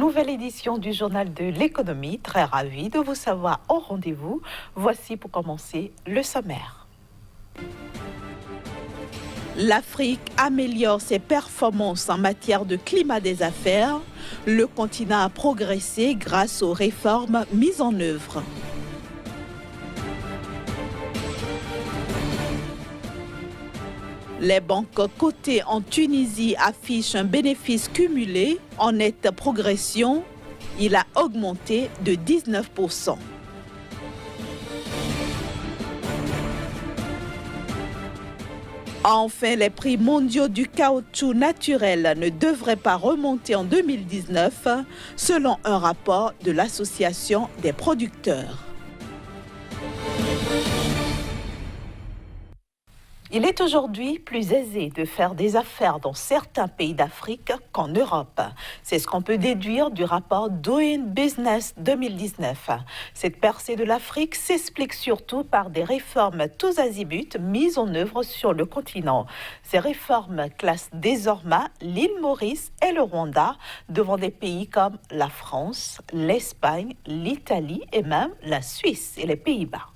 nouvelle édition du Journal de l'économie. Très ravi de vous savoir au rendez-vous. Voici pour commencer le sommaire. L'Afrique améliore ses performances en matière de climat des affaires. Le continent a progressé grâce aux réformes mises en œuvre. Les banques cotées en Tunisie affichent un bénéfice cumulé en nette progression. Il a augmenté de 19%. Enfin, les prix mondiaux du caoutchouc naturel ne devraient pas remonter en 2019, selon un rapport de l'Association des producteurs. Il est aujourd'hui plus aisé de faire des affaires dans certains pays d'Afrique qu'en Europe. C'est ce qu'on peut déduire du rapport Doing Business 2019. Cette percée de l'Afrique s'explique surtout par des réformes tous azimuts mises en œuvre sur le continent. Ces réformes classent désormais l'île Maurice et le Rwanda devant des pays comme la France, l'Espagne, l'Italie et même la Suisse et les Pays-Bas.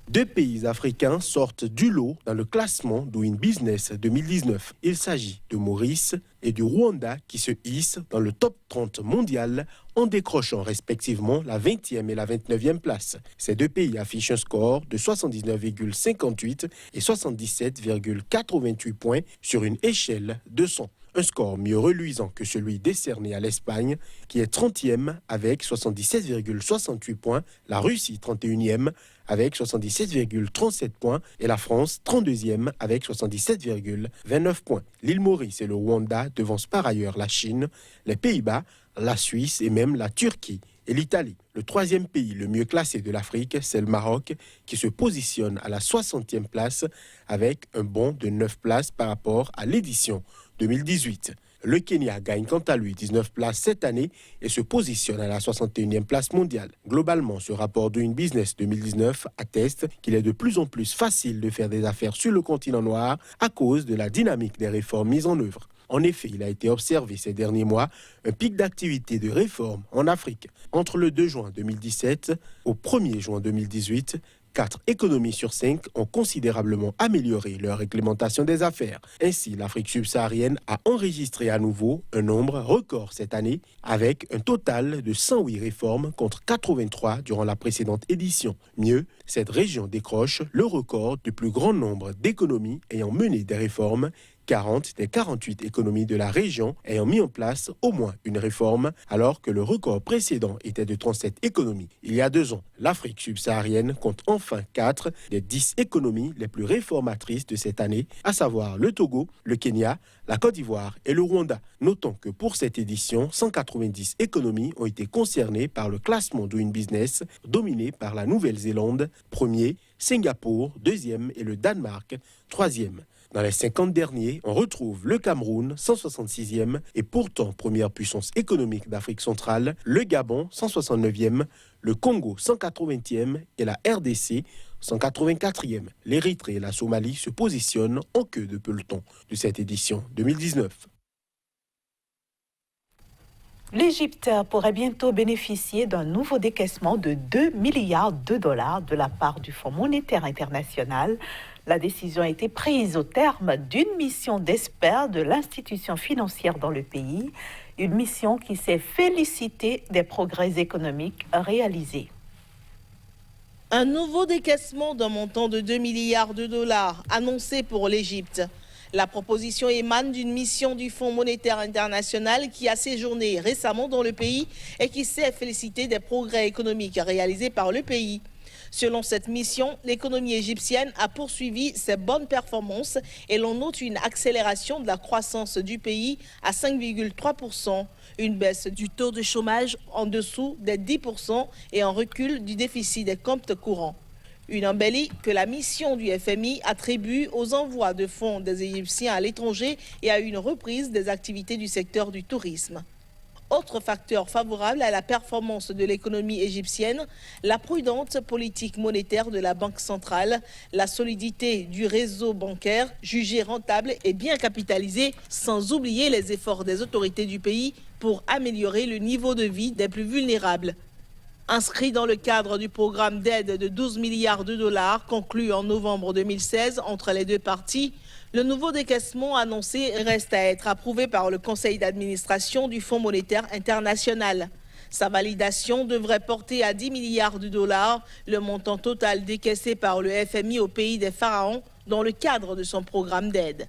Deux pays africains sortent du lot dans le classement Doing Business 2019. Il s'agit de Maurice et du Rwanda qui se hissent dans le top 30 mondial en décrochant respectivement la 20e et la 29e place. Ces deux pays affichent un score de 79,58 et 77,88 points sur une échelle de 100. Un score mieux reluisant que celui décerné à l'Espagne, qui est 30e avec 77,68 points, la Russie 31e avec 77,37 points et la France 32e avec 77,29 points. L'île Maurice et le Rwanda devancent par ailleurs la Chine, les Pays-Bas, la Suisse et même la Turquie et l'Italie. Le troisième pays le mieux classé de l'Afrique, c'est le Maroc, qui se positionne à la 60e place avec un bond de 9 places par rapport à l'édition 2018. Le Kenya gagne quant à lui 19 places cette année et se positionne à la 61e place mondiale. Globalement, ce rapport Doing Business 2019 atteste qu'il est de plus en plus facile de faire des affaires sur le continent noir à cause de la dynamique des réformes mises en œuvre. En effet, il a été observé ces derniers mois un pic d'activité de réforme en Afrique. Entre le 2 juin 2017 au 1er juin 2018, 4 économies sur 5 ont considérablement amélioré leur réglementation des affaires. Ainsi, l'Afrique subsaharienne a enregistré à nouveau un nombre record cette année, avec un total de 108 réformes contre 83 durant la précédente édition. Mieux, cette région décroche le record du plus grand nombre d'économies ayant mené des réformes, 40 des 48 économies de la région ayant mis en place au moins une réforme, alors que le record précédent était de 37 économies. Il y a 2 ans, l'Afrique subsaharienne compte enfin 4 des 10 économies les plus réformatrices de cette année, à savoir le Togo, le Kenya, la Côte d'Ivoire et le Rwanda. Notons que pour cette édition, 190 économies ont été concernées par le classement Doing Business, dominé par la Nouvelle-Zélande, premier, Singapour, deuxième et le Danemark, troisième. Dans les 50 derniers, on retrouve le Cameroun, 166e, et pourtant première puissance économique d'Afrique centrale, le Gabon, 169e, le Congo, 180e, et la RDC, 184e. L'Érythrée et la Somalie se positionnent en queue de peloton de cette édition 2019. L'Égypte pourrait bientôt bénéficier d'un nouveau décaissement de 2 milliards de dollars de la part du Fonds monétaire international. La décision a été prise au terme d'une mission d'experts de l'institution financière dans le pays, une mission qui s'est félicitée des progrès économiques réalisés. Un nouveau décaissement d'un montant de 2 milliards de dollars annoncé pour l'Égypte. La proposition émane d'une mission du Fonds monétaire international qui a séjourné récemment dans le pays et qui s'est félicité des progrès économiques réalisés par le pays. Selon cette mission, l'économie égyptienne a poursuivi ses bonnes performances et l'on note une accélération de la croissance du pays à 5,3%, une baisse du taux de chômage en dessous des 10% et un recul du déficit des comptes courants. Une embellie que la mission du FMI attribue aux envois de fonds des Égyptiens à l'étranger et à une reprise des activités du secteur du tourisme. Autre facteur favorable à la performance de l'économie égyptienne, la prudente politique monétaire de la Banque centrale, la solidité du réseau bancaire jugé rentable et bien capitalisé, sans oublier les efforts des autorités du pays pour améliorer le niveau de vie des plus vulnérables. Inscrit dans le cadre du programme d'aide de 12 milliards de dollars conclu en novembre 2016 entre les deux parties, le nouveau décaissement annoncé reste à être approuvé par le conseil d'administration du Fonds monétaire international. Sa validation devrait porter à 10 milliards de dollars le montant total décaissé par le FMI au pays des pharaons dans le cadre de son programme d'aide.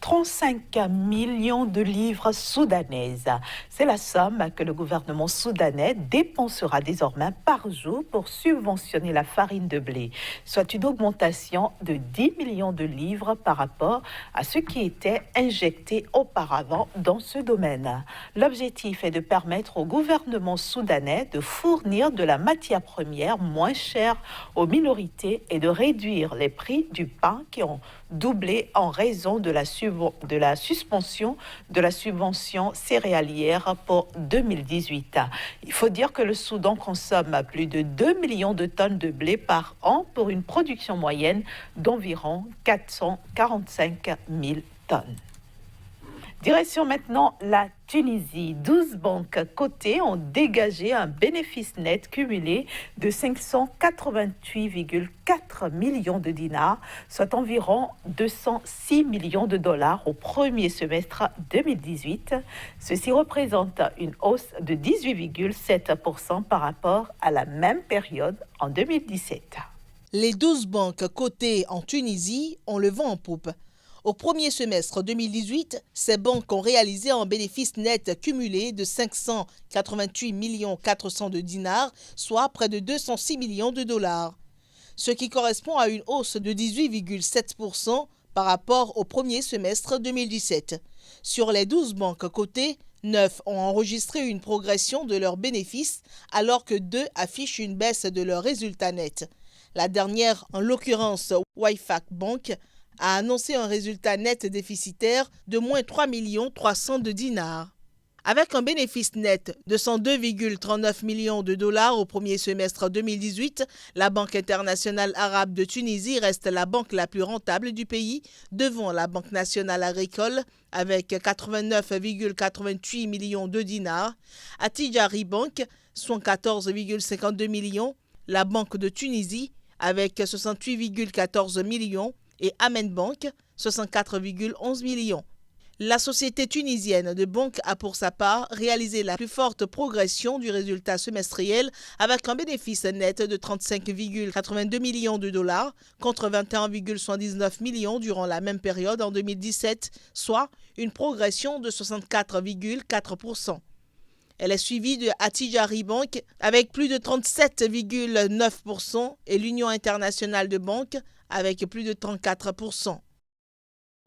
35 millions de livres soudanaises. C'est la somme que le gouvernement soudanais dépensera désormais par jour pour subventionner la farine de blé, soit une augmentation de 10 millions de livres par rapport à ce qui était injecté auparavant dans ce domaine. L'objectif est de permettre au gouvernement soudanais de fournir de la matière première moins chère aux minorités et de réduire les prix du pain qui ont doublé en raison de la suspension de la subvention céréalière pour 2018. Il faut dire que le Soudan consomme plus de 2 millions de tonnes de blé par an pour une production moyenne d'environ 445 000 tonnes. Direction maintenant la Tunisie. 12 banques cotées ont dégagé un bénéfice net cumulé de 588,4 millions de dinars, soit environ 206 millions de dollars au premier semestre 2018. Ceci représente une hausse de 18,7% par rapport à la même période en 2017. Les 12 banques cotées en Tunisie ont le vent en poupe. Au premier semestre 2018, ces banques ont réalisé un bénéfice net cumulé de 588 400 000 de dinars, soit près de 206 millions de dollars, ce qui correspond à une hausse de 18,7% par rapport au premier semestre 2017. Sur les 12 banques cotées, 9 ont enregistré une progression de leurs bénéfices, alors que 2 affichent une baisse de leurs résultats nets. La dernière, en l'occurrence Wifaq Bank, a annoncé un résultat net déficitaire de moins 3 300 000 de dinars. Avec un bénéfice net de 102,39 millions de dollars au premier semestre 2018, la Banque internationale arabe de Tunisie reste la banque la plus rentable du pays, devant la Banque nationale agricole avec 89,88 millions de dinars, Attijari Bank, 114,52 millions, la Banque de Tunisie avec 68,14 millions, et Amen Bank, 64,11 millions. La société tunisienne de banque a pour sa part réalisé la plus forte progression du résultat semestriel avec un bénéfice net de 35,82 millions de dollars contre 21,79 millions durant la même période en 2017, soit une progression de 64,4%. Elle est suivie de Attijari Bank avec plus de 37,9% et l'Union internationale de banques avec plus de 34%.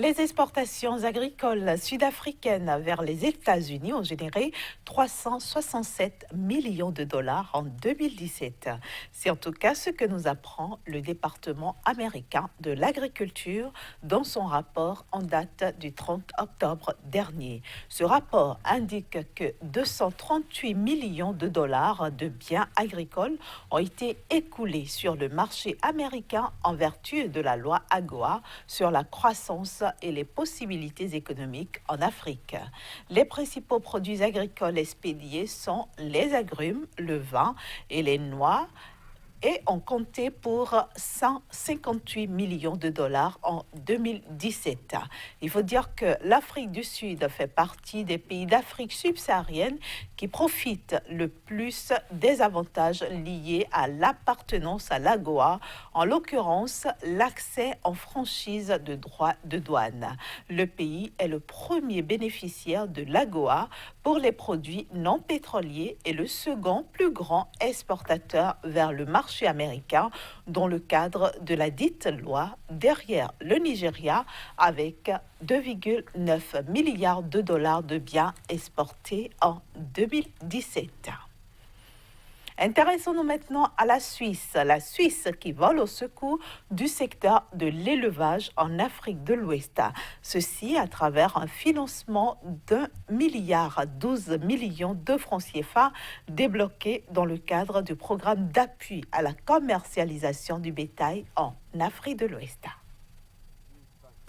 Les exportations agricoles sud-africaines vers les États-Unis ont généré 367 millions de dollars en 2017. C'est en tout cas ce que nous apprend le département américain de l'agriculture dans son rapport en date du 30 octobre dernier. Ce rapport indique que 238 millions de dollars de biens agricoles ont été écoulés sur le marché américain en vertu de la loi AGOA sur la croissance et les possibilités économiques en Afrique. Les principaux produits agricoles expédiés sont les agrumes, le vin et les noix, et ont compté pour 158 millions de dollars en 2017. Il faut dire que l'Afrique du Sud fait partie des pays d'Afrique subsaharienne qui profitent le plus des avantages liés à l'appartenance à l'AGOA, en l'occurrence l'accès en franchise de droits de douane. Le pays est le premier bénéficiaire de l'AGOA pour les produits non pétroliers et le second plus grand exportateur vers le marché américain dans le cadre de la dite loi, derrière le Nigeria avec 2,9 milliards de dollars de biens exportés en 2017. Intéressons-nous maintenant à la Suisse qui vole au secours du secteur de l'élevage en Afrique de l'Ouest. Ceci à travers un financement d'1,12 milliard de francs CFA débloqué dans le cadre du programme d'appui à la commercialisation du bétail en Afrique de l'Ouest.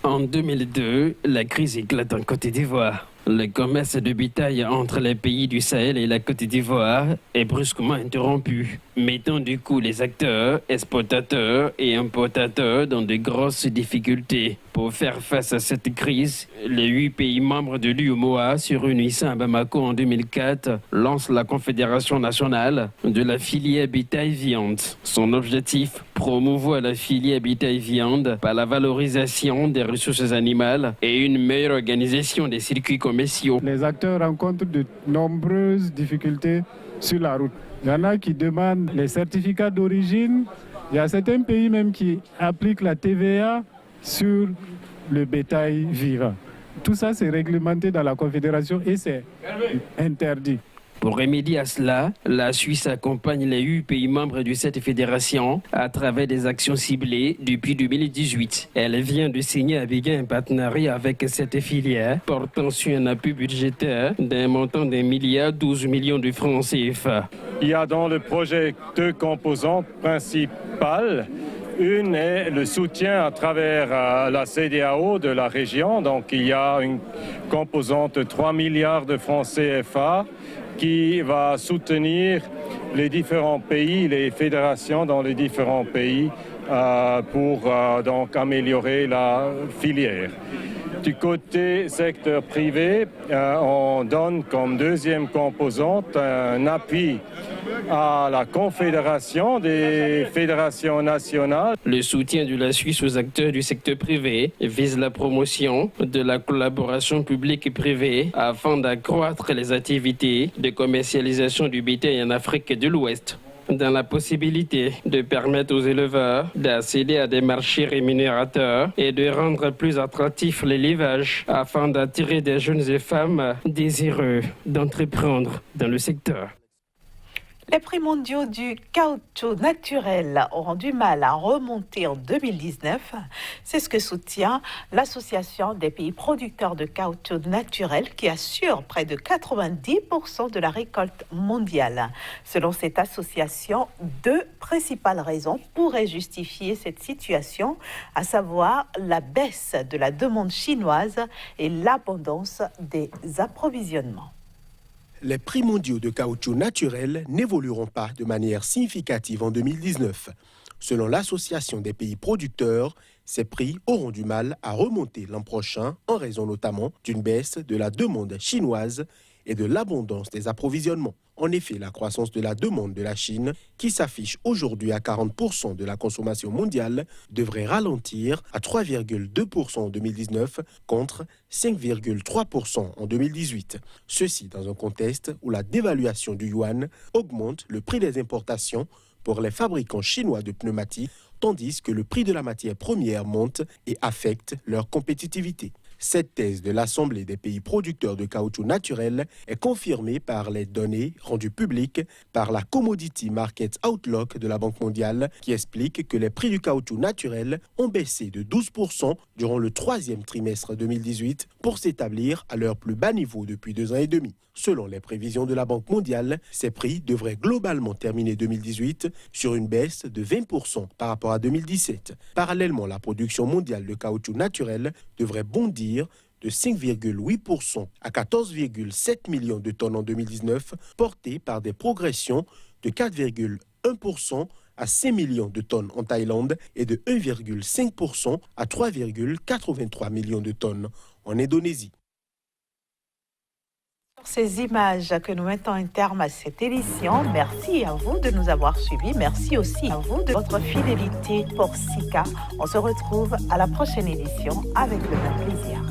En 2002, la crise éclate en Côte d'Ivoire. Le commerce de bétail entre les pays du Sahel et la Côte d'Ivoire est brusquement interrompu, mettant du coup les acteurs, exportateurs et importateurs dans de grosses difficultés. Pour faire face à cette crise, les 8 pays membres de l'UEMOA, se réunissant à Bamako en 2004, lancent la Confédération nationale de la filière bétail-viande. Son objectif, promouvoir la filière bétail-viande par la valorisation des ressources animales et une meilleure organisation des circuits commerciaux. Les acteurs rencontrent de nombreuses difficultés sur la route. Il y en a qui demandent les certificats d'origine. Il y a certains pays même qui appliquent la TVA sur le bétail vivant. Tout ça, c'est réglementé dans la Confédération et c'est interdit. Pour remédier à cela, la Suisse accompagne les 8 pays membres de cette fédération à travers des actions ciblées depuis 2018. Elle vient de signer à Béguin un partenariat avec cette filière portant sur un appui budgétaire d'un montant d'1,12 milliard de francs CFA. Il y a dans le projet 2 composantes principales. Une est le soutien à travers la CEDEAO de la région. Donc il y a une composante de 3 milliards de francs CFA qui va soutenir les différents pays, les fédérations dans les différents pays pour donc améliorer la filière. Du côté secteur privé, on donne comme deuxième composante un appui à la Confédération des fédérations nationales. Le soutien de la Suisse aux acteurs du secteur privé vise la promotion de la collaboration publique et privée afin d'accroître les activités de commercialisation du bétail en Afrique de l'Ouest, dans la possibilité de permettre aux éleveurs d'accéder à des marchés rémunérateurs et de rendre plus attractif l'élevage afin d'attirer des jeunes et femmes désireux d'entreprendre dans le secteur. Les prix mondiaux du caoutchouc naturel auront du mal à remonter en 2019. C'est ce que soutient l'Association des pays producteurs de caoutchouc naturel qui assure près de 90% de la récolte mondiale. Selon cette association, 2 principales raisons pourraient justifier cette situation, à savoir la baisse de la demande chinoise et l'abondance des approvisionnements. Les prix mondiaux de caoutchouc naturel n'évolueront pas de manière significative en 2019. Selon l'Association des pays producteurs, ces prix auront du mal à remonter l'an prochain en raison notamment d'une baisse de la demande chinoise et de l'abondance des approvisionnements. En effet, la croissance de la demande de la Chine, qui s'affiche aujourd'hui à 40% de la consommation mondiale, devrait ralentir à 3,2% en 2019 contre 5,3% en 2018. Ceci dans un contexte où la dévaluation du yuan augmente le prix des importations pour les fabricants chinois de pneumatiques, tandis que le prix de la matière première monte et affecte leur compétitivité. Cette thèse de l'Assemblée des pays producteurs de caoutchouc naturel est confirmée par les données rendues publiques par la Commodity Market Outlook de la Banque mondiale qui explique que les prix du caoutchouc naturel ont baissé de 12% durant le 3e trimestre 2018 pour s'établir à leur plus bas niveau depuis 2 ans et demi. Selon les prévisions de la Banque mondiale, ces prix devraient globalement terminer 2018 sur une baisse de 20% par rapport à 2017. Parallèlement, la production mondiale de caoutchouc naturel devrait bondir de 5,8% à 14,7 millions de tonnes en 2019, portée par des progressions de 4,1% à 5 millions de tonnes en Thaïlande et de 1,5% à 3,83 millions de tonnes en Indonésie. Ces images que nous mettons un terme à cette édition. Merci à vous de nous avoir suivis. Merci aussi à vous de votre fidélité pour Sika. On se retrouve à la prochaine édition avec le même plaisir.